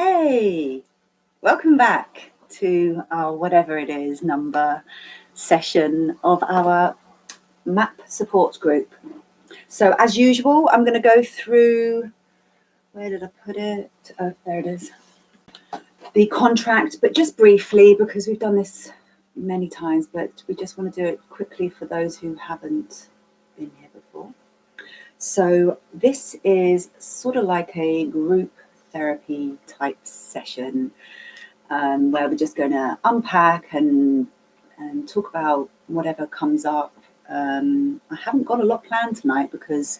Hey, welcome back to our whatever it is number session of our MAP support group. So as usual, I'm going to go through, where did I put it? Oh, there it is. The contract, but just briefly because we've done this many times, but we just want to do it quickly for those who haven't been here before. So this is sort of like a group therapy type session where we're just going to unpack and talk about whatever comes up. I haven't got a lot planned tonight because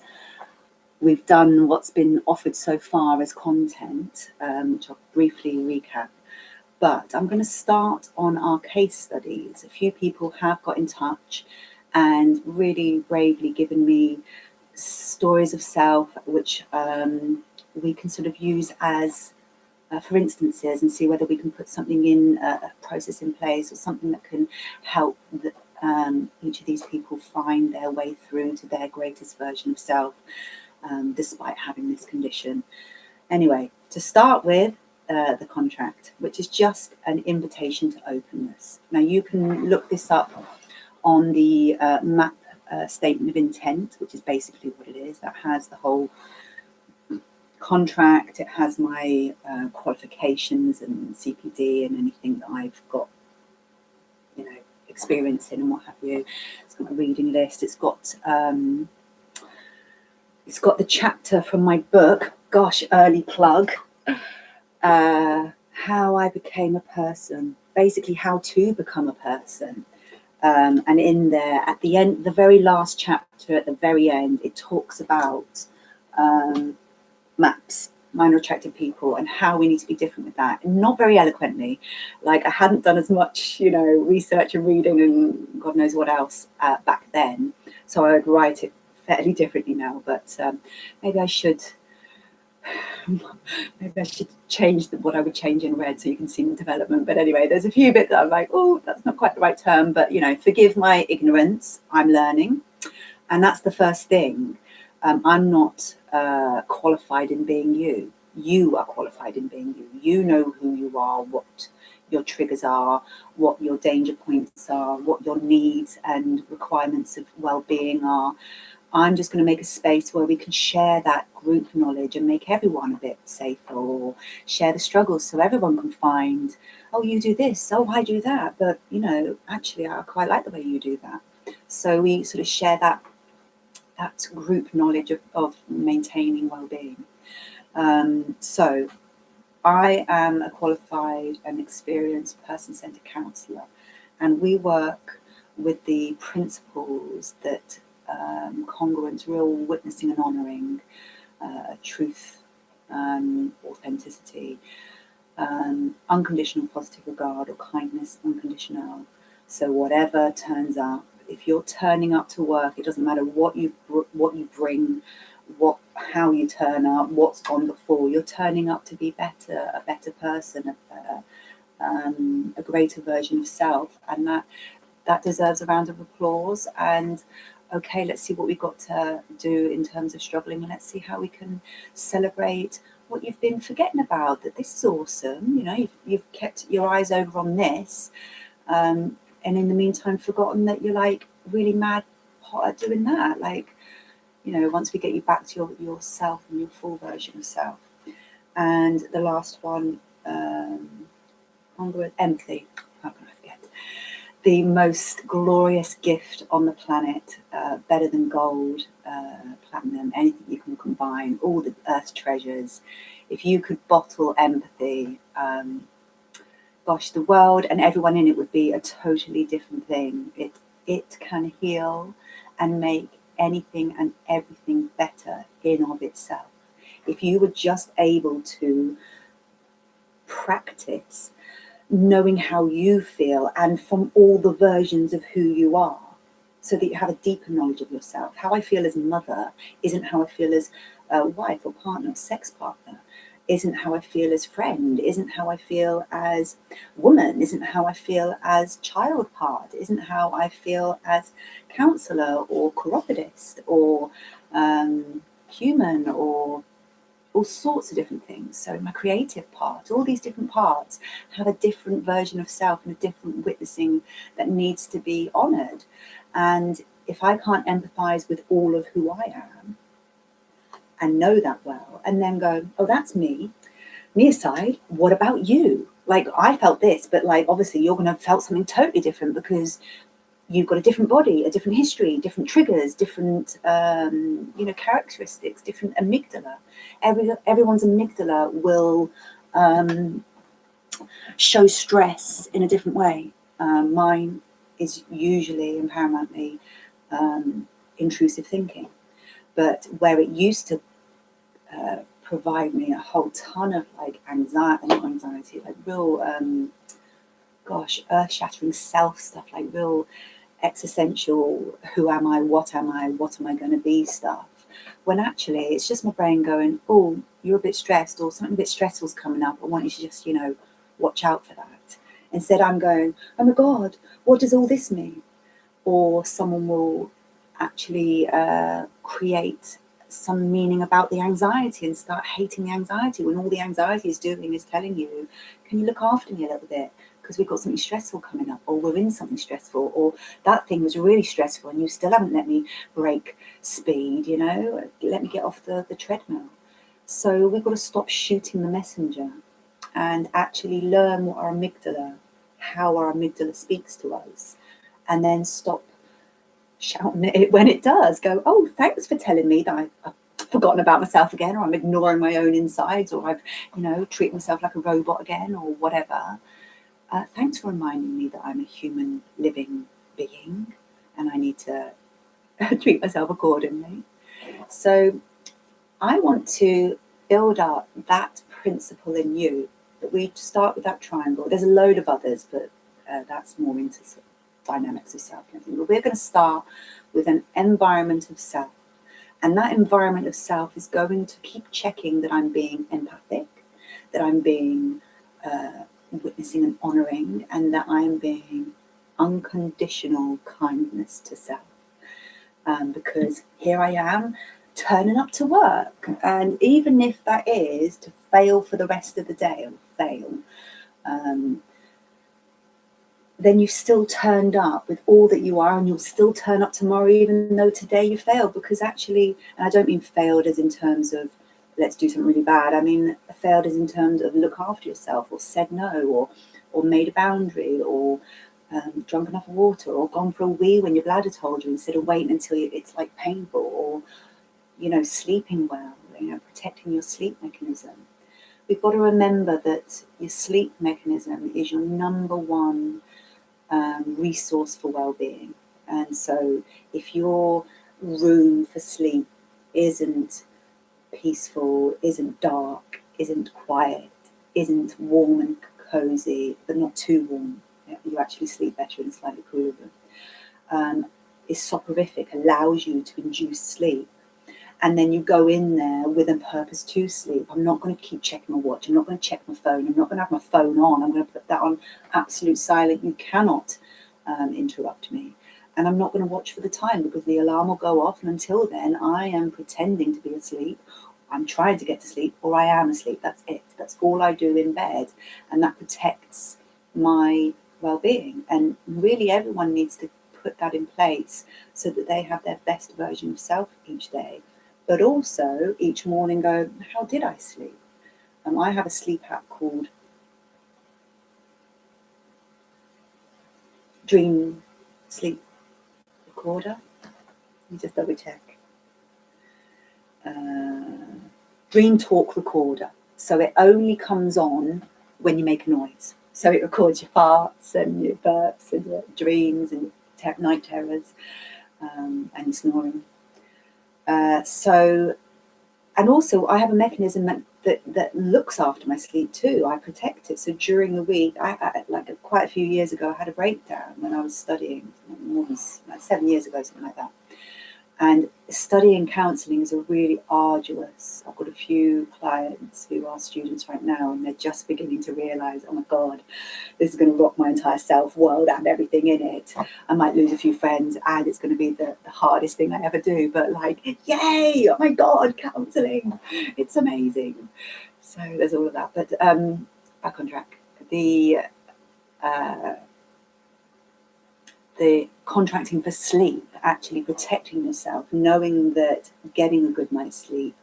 we've done what's been offered so far as content, which I'll briefly recap. But I'm going to start on our case studies. A few people have got in touch and really bravely given me stories of self, which we can sort of use as for instances and see whether we can put something in a process in place or something that can help each of these people find their way through to their greatest version of self despite having this condition. Anyway, to start with, the contract, which is just an invitation to openness. Now you can look this up on the MAP statement of intent, which is basically what it is. That has the whole contract, it has my qualifications and CPD and anything that I've got, experience in and what have you. It's got my reading list. It's got the chapter from my book. Gosh, early plug. How I became a person. Basically, how to become a person. And in there, at the end, the very last chapter, at the very end, it talks about MAPS, minor attracted people, and how we need to be different with that. And not very eloquently, like I hadn't done as much, research and reading and God knows what else back then. So I would write it fairly differently now, but maybe I should change what I would change in red so you can see the development. But anyway, there's a few bits that I'm like, oh, that's not quite the right term, but forgive my ignorance. I'm learning, and that's the first thing. I'm not qualified in being you. You are qualified in being you. You know who you are, what your triggers are, what your danger points are, what your needs and requirements of well-being are. I'm just going to make a space where we can share that group knowledge and make everyone a bit safer, or share the struggles so everyone can find, oh, you do this, oh, I do that, but actually I quite like the way you do that. So we sort of share that group knowledge of maintaining well-being. So I am a qualified and experienced person-centered counsellor, and we work with the principles that congruence, real witnessing and honouring, truth, authenticity, unconditional positive regard, or kindness unconditional. So whatever turns up, if you're turning up to work, it doesn't matter what you bring, how you turn up, what's gone before. You're turning up to be better, a better person, a greater version of self, and that deserves a round of applause. And okay, let's see what we've got to do in terms of struggling, and let's see how we can celebrate what you've been forgetting about. That this is awesome. You've kept your eyes over on this. And in the meantime, forgotten that you're like really mad hot at doing that. Like, once we get you back to yourself and your full version of self. And the last one, empathy. How can I forget? The most glorious gift on the planet, better than gold, platinum, anything you can combine, all the earth's treasures. If you could bottle empathy, gosh, the world and everyone in it would be a totally different thing. It can heal and make anything and everything better in of itself. If you were just able to practice knowing how you feel and from all the versions of who you are, so that you have a deeper knowledge of yourself. How I feel as mother isn't how I feel as a wife or partner or sex partner, isn't how I feel as friend, isn't how I feel as woman, isn't how I feel as child part, isn't how I feel as counsellor or chiropodist or human or all sorts of different things. So my creative part, all these different parts have a different version of self and a different witnessing that needs to be honoured. And if I can't empathise with all of who I am and know that well, and then go, oh, that's me aside, what about you? Like, I felt this, but like, obviously you're going to have felt something totally different because you've got a different body, a different history, different triggers, different, characteristics, different amygdala. Everyone's amygdala will show stress in a different way. Mine is usually and paramountly intrusive thinking, but where it used to provide me a whole ton of like anxiety, like real, earth-shattering self stuff, like real existential, who am I, what am I going to be stuff, when actually it's just my brain going, oh, you're a bit stressed, or something a bit stressful's coming up, I want you to just, watch out for that. Instead I'm going, oh my God, what does all this mean? Or someone will actually create some meaning about the anxiety and start hating the anxiety, when all the anxiety is doing is telling you, can you look after me a little bit, because we've got something stressful coming up, or we're in something stressful, or that thing was really stressful and you still haven't let me break speed, let me get off the treadmill. So we've got to stop shooting the messenger and actually learn how our amygdala speaks to us, and then stop shouting at it when it does. Go, oh, thanks for telling me that I've forgotten about myself again, or I'm ignoring my own insides, or I've, treated myself like a robot again, or whatever. Thanks for reminding me that I'm a human living being and I need to treat myself accordingly. So I want to build up that principle in you, that we start with that triangle. There's a load of others, but that's more into sort of dynamics of self and everything. But we're going to start with an environment of self. And that environment of self is going to keep checking that I'm being empathic, that I'm being witnessing and honouring, and that I'm being unconditional kindness to self. Because here I am turning up to work, and even if that is to fail for the rest of the day, or fail, then you've still turned up with all that you are, and you'll still turn up tomorrow even though today you failed. Because actually, and I don't mean failed as in terms of let's do something really bad, I mean failed as in terms of look after yourself, or said no, or made a boundary, or drunk enough water, or gone for a wee when your bladder told you instead of waiting until it's like painful, or sleeping well, protecting your sleep mechanism. We've got to remember that your sleep mechanism is your number one resource for well-being. And so if your room for sleep isn't peaceful, isn't dark, isn't quiet, isn't warm and cozy, but not too warm, you actually sleep better in a slightly cooler room, is soporific, allows you to induce sleep. And then you go in there with a purpose to sleep. I'm not going to keep checking my watch. I'm not going to check my phone. I'm not going to have my phone on. I'm going to put that on absolute silent. You cannot interrupt me. And I'm not going to watch for the time, because the alarm will go off. And until then, I am pretending to be asleep. I'm trying to get to sleep, or I am asleep. That's it. That's all I do in bed. And that protects my well-being. And really everyone needs to put that in place so that they have their best version of self each day. But also each morning go, how did I sleep? I have a sleep app called Dream Sleep Recorder. Let me just double check. Dream Talk Recorder. So it only comes on when you make a noise. So it records your farts and your burps and your dreams and your night terrors and your snoring. And also I have a mechanism that looks after my sleep too. I protect it. So during the week, I like quite a few years ago, I had a breakdown when I was studying, more than like 7 years ago, something like that. And studying counselling is a really arduous. I've got a few clients who are students right now, and they're just beginning to realise, oh my God, this is going to rock my entire self world and everything in it. I might lose a few friends, and it's going to be the hardest thing I ever do. But like, yay! Oh my God, counselling! It's amazing. So there's all of that. But back on track. The contracting for sleep, actually protecting yourself, knowing that getting a good night's sleep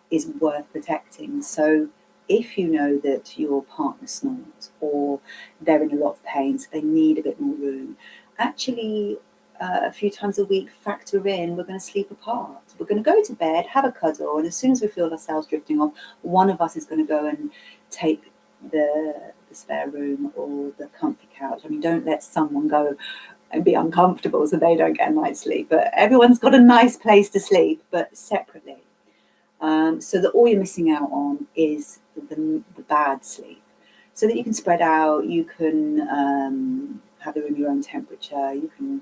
is worth protecting. So if you know that your partner snores or they're in a lot of pain, so they need a bit more room, actually a few times a week factor in, we're going to sleep apart. We're going to go to bed, have a cuddle, and as soon as we feel ourselves drifting off, one of us is going to go and take the spare room or the comfy couch. I mean, don't let someone go and be uncomfortable so they don't get a night's sleep. But everyone's got a nice place to sleep, but separately. So that all you're missing out on is the bad sleep. So that you can spread out, you can have the room your own temperature, you can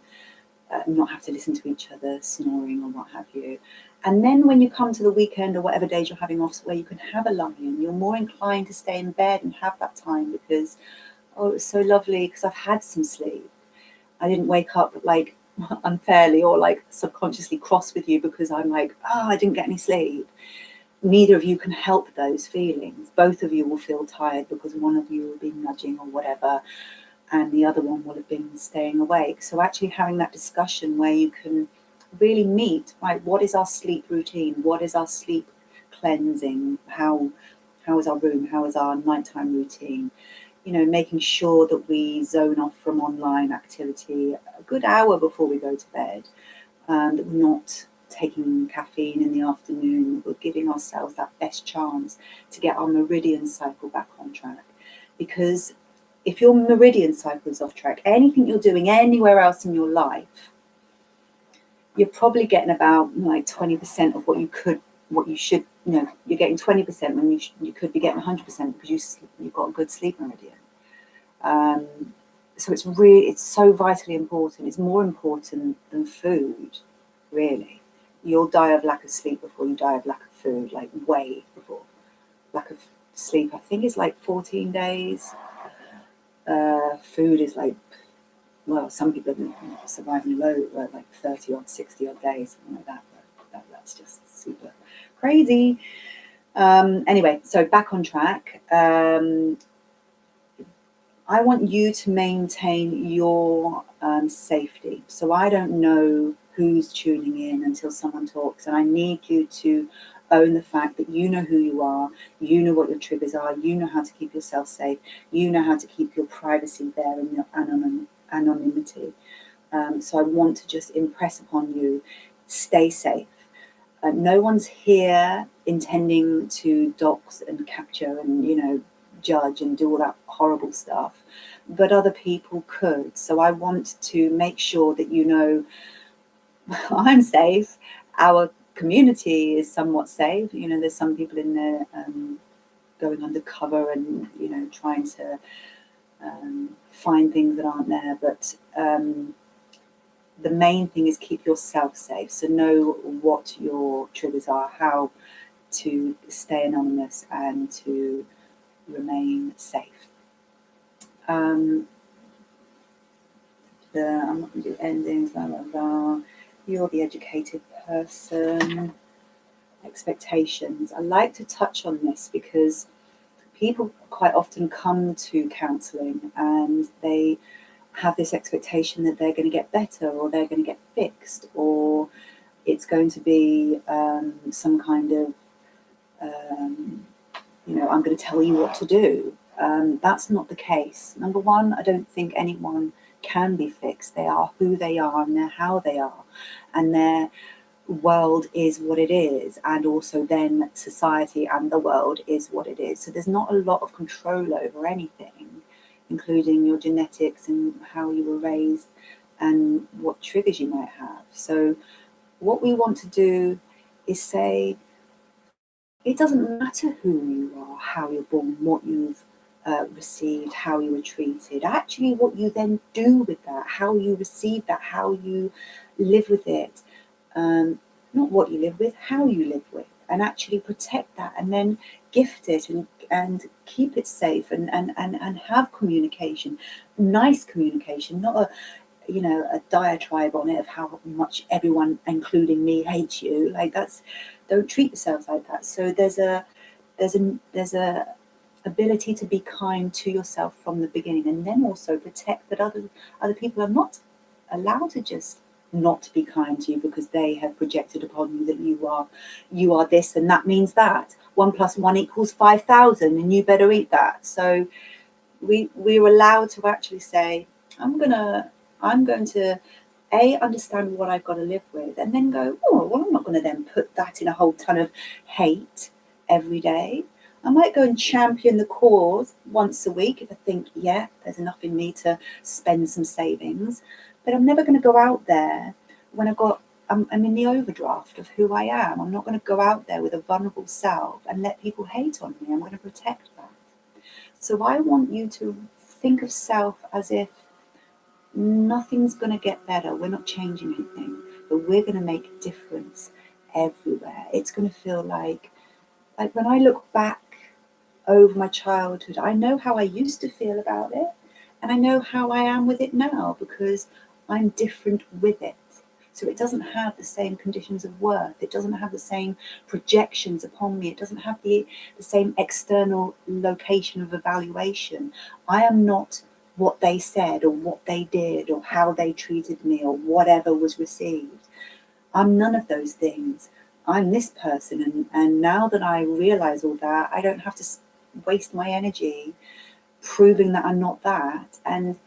not have to listen to each other snoring or what have you. And then when you come to the weekend or whatever days you're having off, where you can have a lie-in, you're more inclined to stay in bed and have that time because, oh, it's so lovely because I've had some sleep. I didn't wake up like unfairly or like subconsciously cross with you because I'm like, oh, I didn't get any sleep. Neither of you can help those feelings. Both of you will feel tired because one of you will be nudging or whatever, and the other one will have been staying awake. So actually having that discussion where you can really meet, right, what is our sleep routine? What is our sleep cleansing? How is our room? How is our nighttime routine? You know, making sure that we zone off from online activity a good hour before we go to bed, that we're not taking caffeine in the afternoon. We're giving ourselves that best chance to get our meridian cycle back on track. Because if your meridian cycle is off track, anything you're doing anywhere else in your life, you're probably getting about like 20% of what you should, you know, you're getting 20% when you could be getting 100% because you've got a good sleep meridian. So it's so vitally important. It's more important than food, really. You'll die of lack of sleep before you die of lack of food, like way before. Lack of sleep, I think, is like 14 days. Food is like, well, some people are surviving low, like 30 odd, 60 odd days, something like that. But that's just super crazy. Anyway, so back on track. I want you to maintain your safety. So I don't know who's tuning in until someone talks, and I need you to own the fact that you know who you are, you know what your triggers are, you know how to keep yourself safe, you know how to keep your privacy there and your anonymity. So I want to just impress upon you, stay safe. No one's here intending to dox and capture and, you know, judge and do all that horrible stuff, but other people could. So I want to make sure that you know I'm safe, our community is somewhat safe. You know, there's some people in there going undercover and, you know, trying to find things that aren't there, but the main thing is keep yourself safe. So know what your triggers are, how to stay anonymous and to remain safe. I'm not going to do endings, blah, blah, blah. You're the educated person. Expectations. I like to touch on this because people quite often come to counselling and they have this expectation that they're going to get better or they're going to get fixed or it's going to be some kind of, you know, I'm going to tell you what to do. That's not the case. Number one, I don't think anyone can be fixed. They are who they are and they're how they are. And their world is what it is. And also then society and the world is what it is. So there's not a lot of control over anything, including your genetics and how you were raised and what triggers you might have. So what we want to do is say, it doesn't matter who you are, how you're born, what you've received, how you were treated. Actually, what you then do with that, how you receive that, how you live with it, not what you live with, how you live with, and actually protect that, and then gift it and keep it safe, and have communication, nice communication, not a diatribe on it of how much everyone, including me, hates you. Like, that's, don't treat yourselves like that. So there's a ability to be kind to yourself from the beginning, and then also protect that other people are not allowed to just not be kind to you because they have projected upon you that you are this, and that means that 1 + 1 = 5,000, and you better eat that. So we're allowed to actually say, I'm going to understand what I've got to live with, and then go, oh, well, I'm not going to then put that in a whole ton of hate every day. I might go and champion the cause once a week if I think, yeah, there's enough in me to spend some savings. But I'm never going to go out there when I'm in the overdraft of who I am. I'm not going to go out there with a vulnerable self and let people hate on me. I'm going to protect that. So I want you to think of self as if nothing's going to get better. We're not changing anything, but we're going to make a difference everywhere. It's going to feel like when I look back over my childhood, I know how I used to feel about it, and I know how I am with it now because I'm different with it. So it doesn't have the same conditions of worth. It doesn't have the same projections upon me. It doesn't have the same external location of evaluation. I am not what they said or what they did or how they treated me or whatever was received. I'm none of those things. I'm this person. And now that I realize all that, I don't have to waste my energy proving that I'm not that, and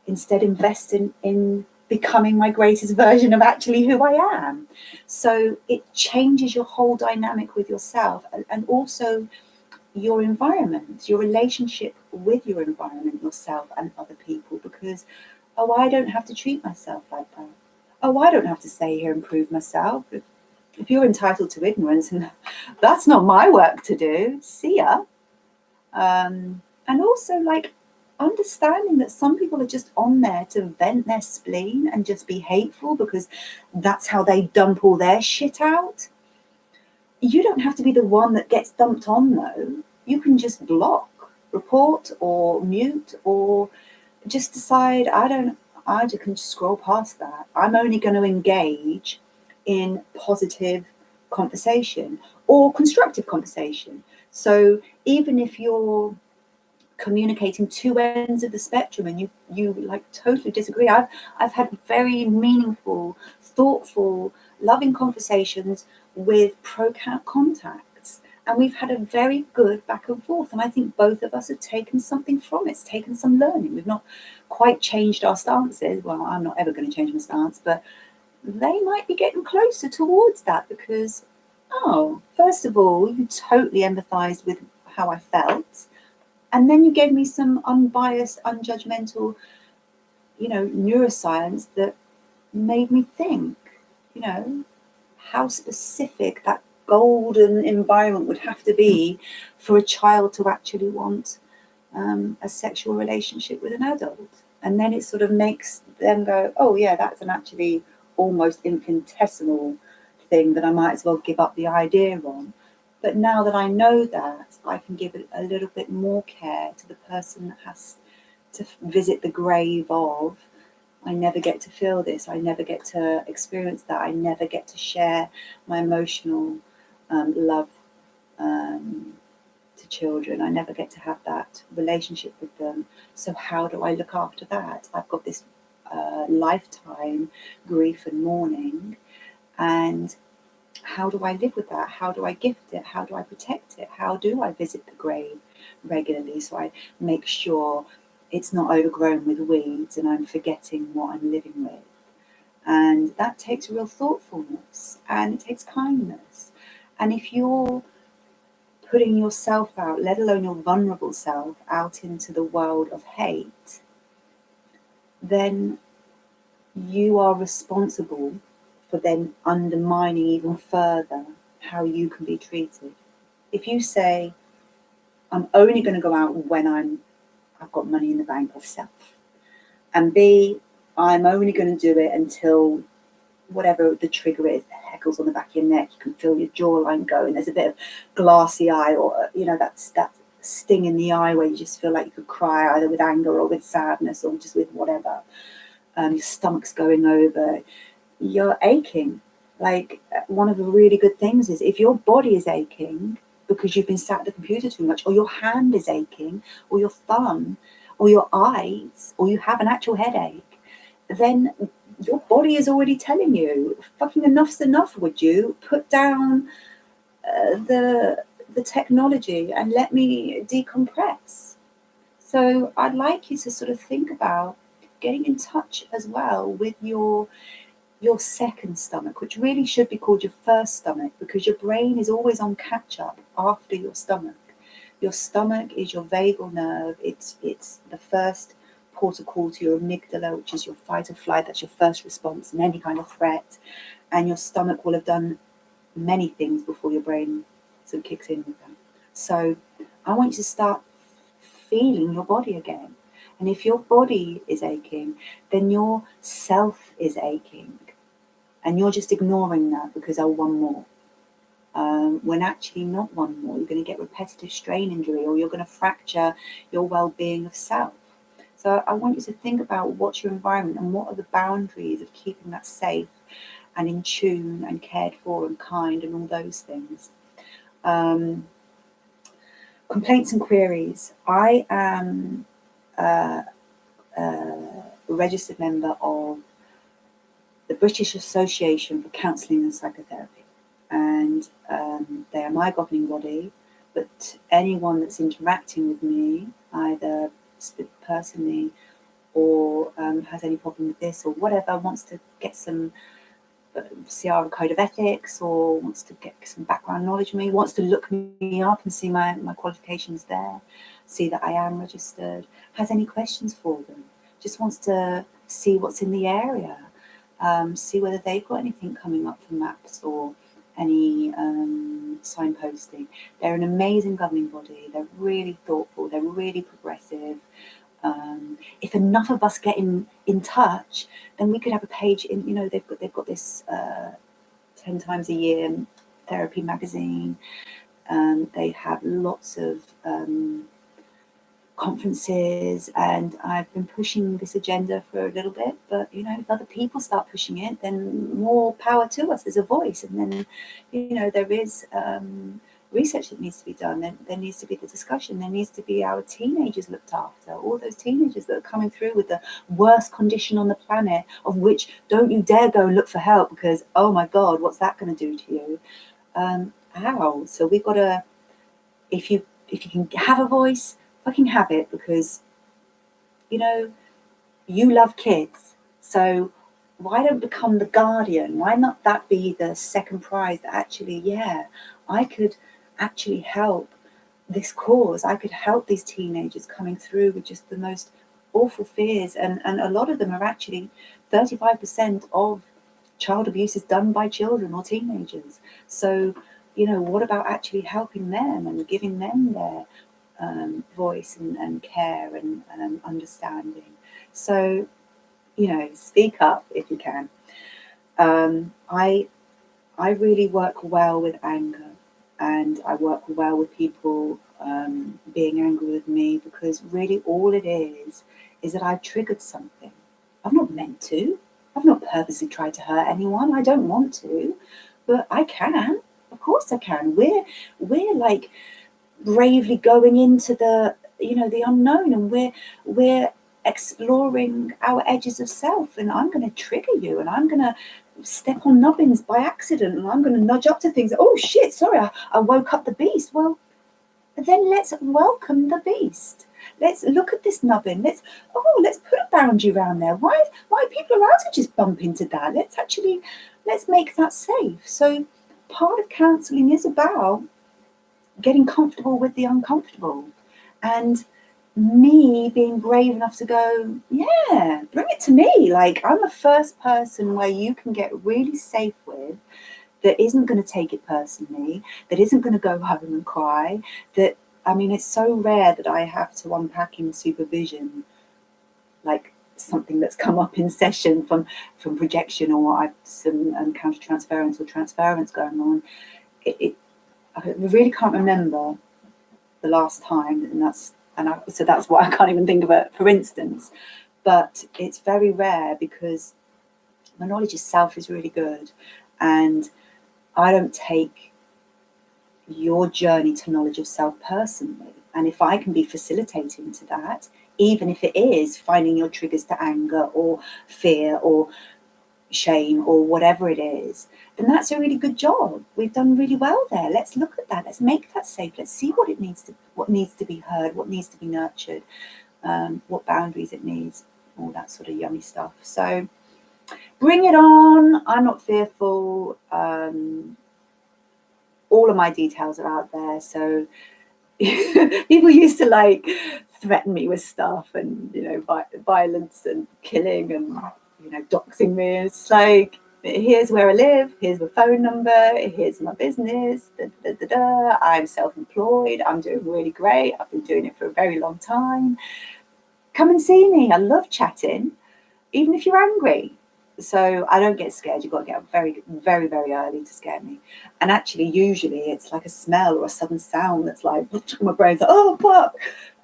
instead invest in becoming my greatest version of actually who I am. So it changes your whole dynamic with yourself, and also your environment, your relationship with your environment, yourself and other people, because, oh, I don't have to treat myself like that. Oh, I don't have to stay here and prove myself. If you're entitled to ignorance, and that's not my work to do, see ya. And also, like, understanding that some people are just on there to vent their spleen and just be hateful because that's how they dump all their shit out. You don't have to be the one that gets dumped on, though. You can just block, report, or mute, or just decide, I just can just scroll past that. I'm only going to engage in positive conversation or constructive conversation. So even if you're communicating two ends of the spectrum and you like totally disagree, I've had very meaningful, thoughtful, loving conversations with contacts, and we've had a very good back and forth, and I think both of us have taken something from it. It's taken some learning. We've not quite changed our stances. Well, I'm not ever going to change my stance, but they might be getting closer towards that because, oh, first of all, you totally empathized with how I felt. And then you gave me some unbiased, unjudgmental, neuroscience that made me think, how specific that golden environment would have to be for a child to actually want a sexual relationship with an adult. And then it sort of makes them go, oh yeah, that's an actually almost infinitesimal thing that I might as well give up the idea on. But now that I know that, I can give it a little bit more care to the person that has to visit the grave of, I never get to feel this, I never get to experience that, I never get to share my emotional love to children, I never get to have that relationship with them. So how do I look after that? I've got this lifetime grief and mourning, and how do I live with that? How do I gift it? How do I protect it? How do I visit the grave regularly so I make sure it's not overgrown with weeds and I'm forgetting what I'm living with? And that takes real thoughtfulness, and it takes kindness. And if you're putting yourself out, let alone your vulnerable self, out into the world of hate, then you are responsible for then undermining even further how you can be treated. If you say, I'm only going to go out when I've got money in the bank of self, and B, I'm only going to do it until whatever the trigger is, the heck freckles on the back of your neck. You can feel your jawline going. There's a bit of glassy eye, or that's that sting in the eye where you just feel like you could cry, either with anger or with sadness or just with whatever. Your stomach's going over. You're aching. Like, one of the really good things is if your body is aching because you've been sat at the computer too much, or your hand is aching, or your thumb, or your eyes, or you have an actual headache, then your body is already telling you, fucking enough's enough, would you? Put down the technology and let me decompress. So I'd like you to sort of think about getting in touch as well with your second stomach, which really should be called your first stomach, because your brain is always on catch up after your stomach. Your stomach is your vagal nerve. It's the first port of call to your amygdala, which is your fight or flight. That's your first response in any kind of threat. And your stomach will have done many things before your brain sort of kicks in with them. So I want you to start feeling your body again. And if your body is aching, then your self is aching. And you're just ignoring that because, oh, one more. When actually not one more. You're going to get repetitive strain injury, or you're going to fracture your well-being of self. So I want you to think about what's your environment and what are the boundaries of keeping that safe and in tune and cared for and kind and all those things. Complaints and queries. I am a registered member of the British Association for Counselling and Psychotherapy, and they are my governing body, but anyone that's interacting with me, either personally or has any problem with this or whatever, wants to get some CR Code of Ethics, or wants to get some background knowledge of me, wants to look me up and see my qualifications there, see that I am registered, has any questions for them, just wants to see what's in the area, see whether they've got anything coming up for maps or any signposting. They're an amazing governing body. They're really thoughtful. They're really progressive. If enough of us get in touch, then we could have a page in, they've got this 10 times a year therapy magazine. They have lots of conferences, and I've been pushing this agenda for a little bit, but if other people start pushing it, then more power to us as a voice. And then there is research that needs to be done. There needs to be the discussion. There needs to be our teenagers looked after, all those teenagers that are coming through with the worst condition on the planet, of which don't you dare go and look for help, because oh my God, what's that going to do to you? How? So we've got to, if you can have a voice, fucking have it, because you love kids. So why don't become the guardian? Why not that be the second prize, that actually, I could actually help this cause. I could help these teenagers coming through with just the most awful fears, and a lot of them are actually 35% of child abuse is done by children or teenagers. So what about actually helping them and giving them their voice and care and understanding? So speak up if you can. I really work well with anger, and I work well with people being angry with me, because really all it is that I've triggered something. I've not meant to. I've not purposely tried to hurt anyone. I don't want to, but I can. Of course I can. We're like bravely going into the the unknown, and we're exploring our edges of self, and I'm going to trigger you, and I'm going to step on nubbins by accident, and I'm going to nudge up to things. Oh shit, sorry, I woke up the beast. Well, then let's welcome the beast. Let's look at this nubbin. Let's put a boundary around there. Why people are allowed to just bump into that? Let's make that safe. So part of counselling is about getting comfortable with the uncomfortable, and me being brave enough to go, bring it to me. Like, I'm the first person where you can get really safe with, that isn't going to take it personally, that isn't going to go home and cry. That, I mean, it's so rare that I have to unpack in supervision, like something that's come up in session from projection, or I've some counter-transference or transference going on. I really can't remember the last time, so that's why I can't even think of it, for instance. But it's very rare because my knowledge of self is really good, and I don't take your journey to knowledge of self personally. And if I can be facilitating to that, even if it is finding your triggers to anger or fear or shame or whatever it is, then that's a really good job. We've done really well there. Let's look at that. Let's make that safe. Let's see what needs to be heard, what needs to be nurtured, what boundaries it needs, all that sort of yummy stuff. So bring it on. I'm not fearful. All of my details are out there. So people used to like threaten me with stuff and, violence and killing and, doxing me. It's like, here's where I live, here's my phone number, here's my business, I'm self-employed, I'm doing really great, I've been doing it for a very long time. Come and see me. I love chatting, even if you're angry. So I don't get scared. You've got to get up very, very, very early to scare me. And actually, usually it's like a smell or a sudden sound that's like, my brain's like, oh, fuck.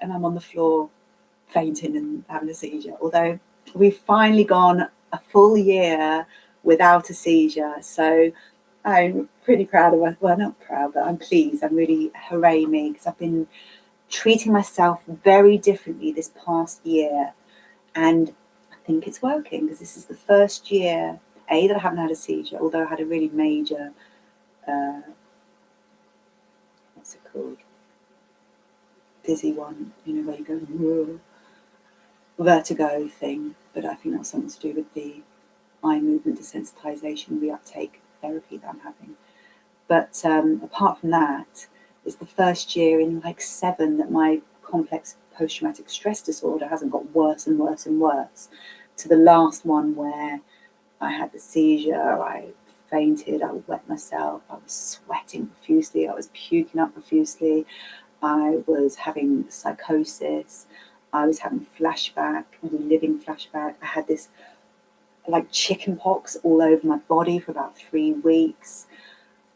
And I'm on the floor fainting and having a seizure. Although we've finally gone a full year without a seizure. So I'm pretty proud of myself. Well, not proud, but I'm pleased. I'm really, hooray me, because I've been treating myself very differently this past year. And I think it's working, because this is the first year, that I haven't had a seizure, although I had a really major, what's it called? Dizzy one, where you go, whoa, vertigo thing. But I think that's something to do with the eye movement desensitization reuptake therapy that I'm having. But apart from that, it's the first year in like 7 that my complex post-traumatic stress disorder hasn't got worse and worse and worse, to the last one where I had the seizure, I fainted, I wet myself, I was sweating profusely, I was puking up profusely, I was having psychosis, I was having flashback, living flashback. I had this like chicken pox all over my body for about 3 weeks.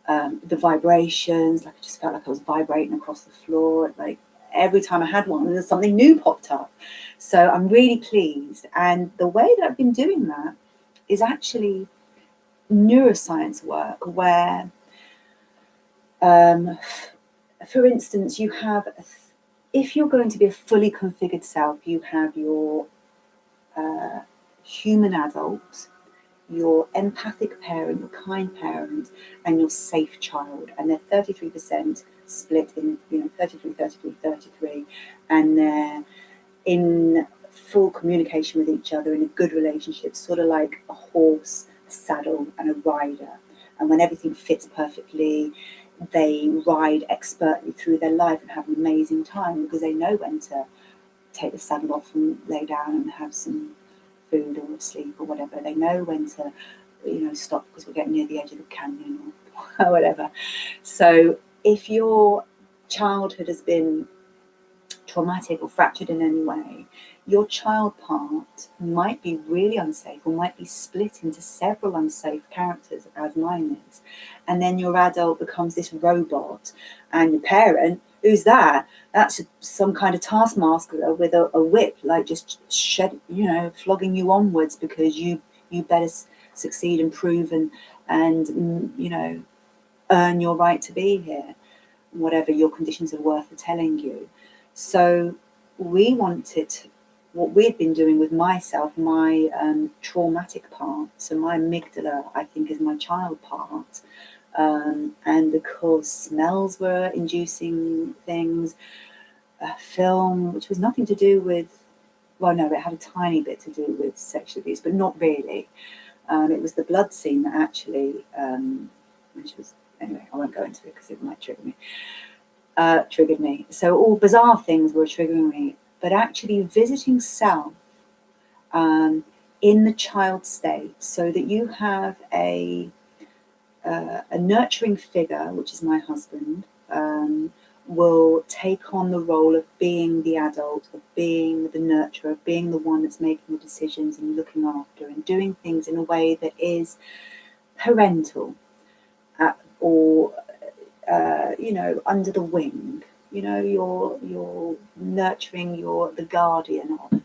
The vibrations, like I just felt like I was vibrating across the floor. Like every time I had one, there's something new popped up. So I'm really pleased. And the way that I've been doing that is actually neuroscience work, where, for instance, you have, if you're going to be a fully configured self, you have your human adult, your empathic parent, your kind parent, and your safe child. And they're 33% split in, 33, 33, 33. And they're in full communication with each other, in a good relationship, sort of like a horse, a saddle, and a rider. And when everything fits perfectly, they ride expertly through their life and have an amazing time, because they know when to take the saddle off and lay down and have some food or sleep or whatever. They know when to, stop because we're getting near the edge of the canyon or whatever. So if your childhood has been traumatic or fractured in any way, your child part might be really unsafe, or might be split into several unsafe characters, as mine is. And then your adult becomes this robot, and your parent, who's that? That's some kind of taskmaster with a whip, like just flogging you onwards because you better succeed and prove and earn your right to be here, whatever your conditions of worth are telling you. So we wanted, what we've been doing with myself, my traumatic part, so my amygdala, I think, is my child part. And because smells were inducing things, a film, which was nothing to do with, well, no, it had a tiny bit to do with sexual abuse, but not really. It was the blood scene that actually, which was, anyway, I won't go into it because it might triggered me. So all bizarre things were triggering me, but actually visiting self in the child state, so that you have a nurturing figure, which is my husband, will take on the role of being the adult, of being the nurturer, of being the one that's making the decisions and looking after and doing things in a way that is parental, or under the wing. You're nurturing, you're the guardian of,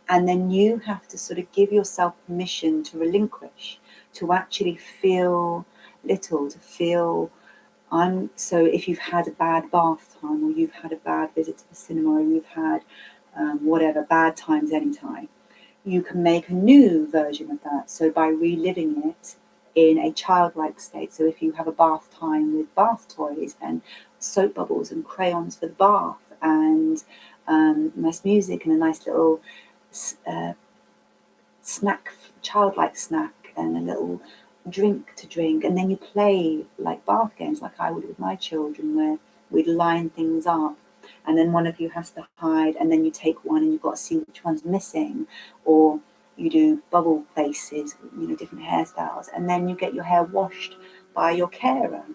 and then you have to sort of give yourself permission to relinquish, to actually feel little, to feel. So if you've had a bad bath time, or you've had a bad visit to the cinema, or you've had whatever, bad times anytime, you can make a new version of that. So by reliving it in a childlike state. So if you have a bath time with bath toys and soap bubbles and crayons for the bath, and nice music and a nice little snack, childlike snack, and a little drink to drink, and then you play like bath games like I would with my children, where we'd line things up, and then one of you has to hide, and then you take one and you've got to see which one's missing, or you do bubble faces, different hairstyles, and then you get your hair washed by your carer,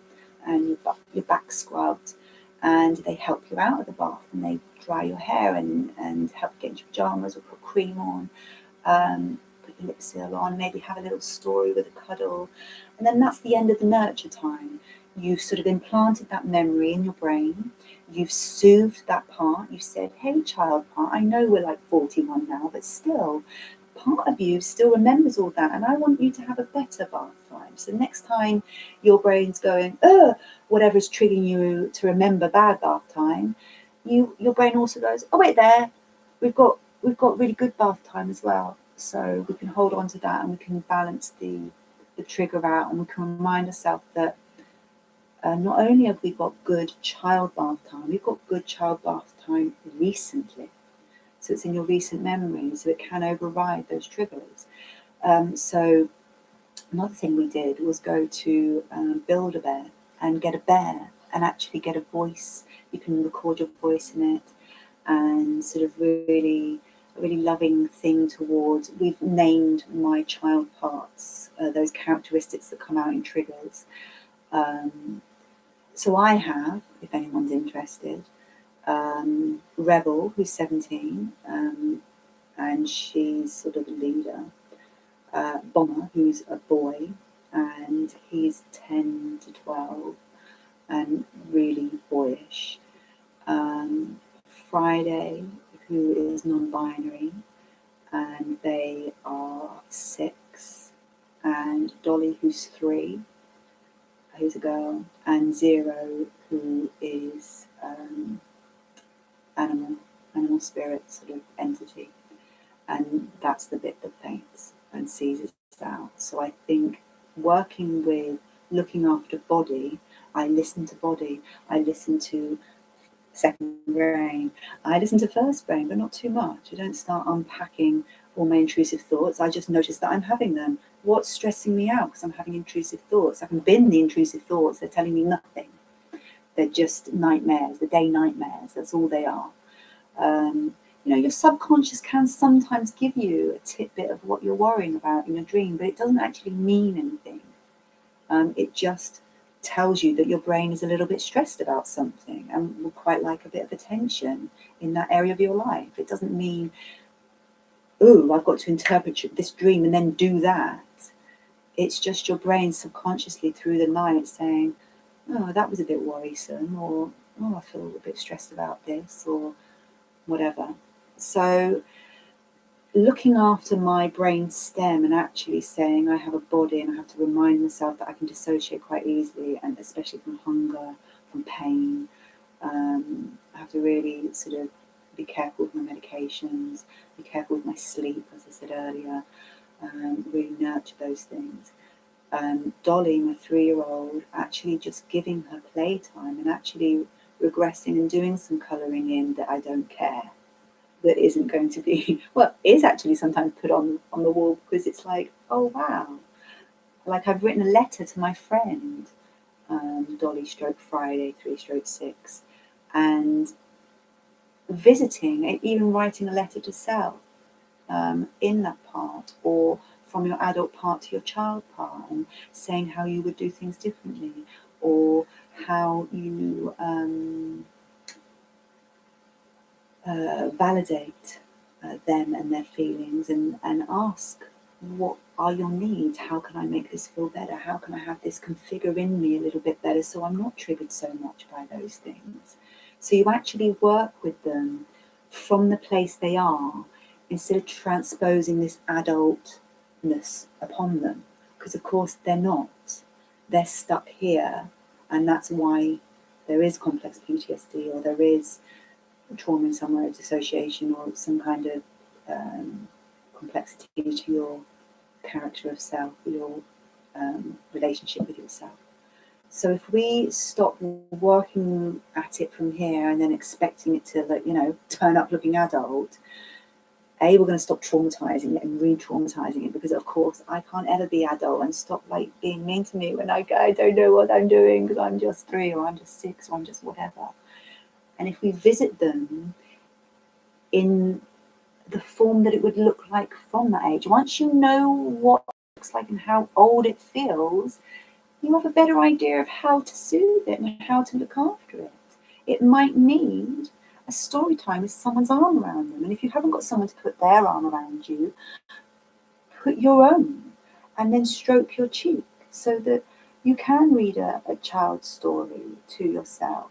and your back scrubbed, and they help you out of the bath, and they dry your hair and help get into pajamas or put cream on. Put your lip seal on, maybe have a little story with a cuddle, and then that's the end of the nurture time. You've sort of implanted that memory in your brain, you've soothed that part, you've said, hey child part, I know we're like 41 now, but still, part of you still remembers all that, and I want you to have a better bath time. So next time your brain's going, whatever's triggering you to remember bad bath time, your brain also goes, oh wait there, we've got really good bath time as well. So we can hold on to that, and we can balance the trigger out, and we can remind ourselves that not only have we got good child bath time, we've got good child bath time recently. So it's in your recent memory, so it can override those triggers. So another thing we did was go to Build-A-Bear and get a bear and actually get a voice. You can record your voice in it, and sort of really loving thing towards. We've named my child parts, those characteristics that come out in triggers. So I have, if anyone's interested, Rebel, who's 17, and she's sort of the leader. Bomber, who's a boy, and he's 10 to 12, and really boyish. Friday, who is non-binary, and they are 6, and Dolly, who's 3, who's a girl, and Zero, who is animal spirit sort of entity, and that's the bit that faints and seizes out. So I think working with looking after body, I listen to body, I listen to second brain, I listen to first brain, but not too much. I don't start unpacking all my intrusive thoughts. I just notice that I'm having them. What's stressing me out because I'm having intrusive thoughts? I can bin the intrusive thoughts. They're telling me nothing. They're just nightmares, the day nightmares. That's all they are. Your subconscious can sometimes give you a tidbit of what you're worrying about in a dream, but it doesn't actually mean anything. It just tells you that your brain is a little bit stressed about something and would quite like a bit of attention in that area of your life. It doesn't mean, oh, I've got to interpret this dream and then do that. It's just your brain subconsciously through the night saying, oh, that was a bit worrisome, or oh, I feel a bit stressed about this, or whatever. So looking after my brain stem and actually saying I have a body, and I have to remind myself that I can dissociate quite easily, and especially from hunger, from pain. I have to really sort of be careful with my medications, be careful with my sleep, as I said earlier, really nurture those things. Dolly, my 3-year-old, actually just giving her playtime and actually regressing and doing some colouring in that I don't care, that isn't going to be, well, is actually sometimes put on the wall, because it's like, oh wow, like I've written a letter to my friend, Dolly stroke Friday 3/6, and visiting, even writing a letter to self in that part, or from your adult part to your child part, and saying how you would do things differently, or how you validate them and their feelings, and ask, what are your needs? How can I make this feel better? How can I have this configure in me a little bit better so I'm not triggered so much by those things? So you actually work with them from the place they are, instead of transposing this adultness upon them. Because of course they're not. They're stuck here, and that's why there is complex PTSD, or there is trauma in some way, dissociation, or some kind of complexity to your character of self, your relationship with yourself. So if we stop working at it from here and then expecting it to, like, turn up looking adult, we're going to stop traumatizing it and re-traumatizing it, because of course I can't ever be adult and stop being mean to me when I don't know what I'm doing because I'm just 3 or I'm just 6 or I'm just whatever. And if we visit them in the form that it would look like from that age, once you know what it looks like and how old it feels, you have a better idea of how to soothe it and how to look after it. It might need a story time with someone's arm around them. And if you haven't got someone to put their arm around you, put your own, and then stroke your cheek so that you can read a child's story to yourself.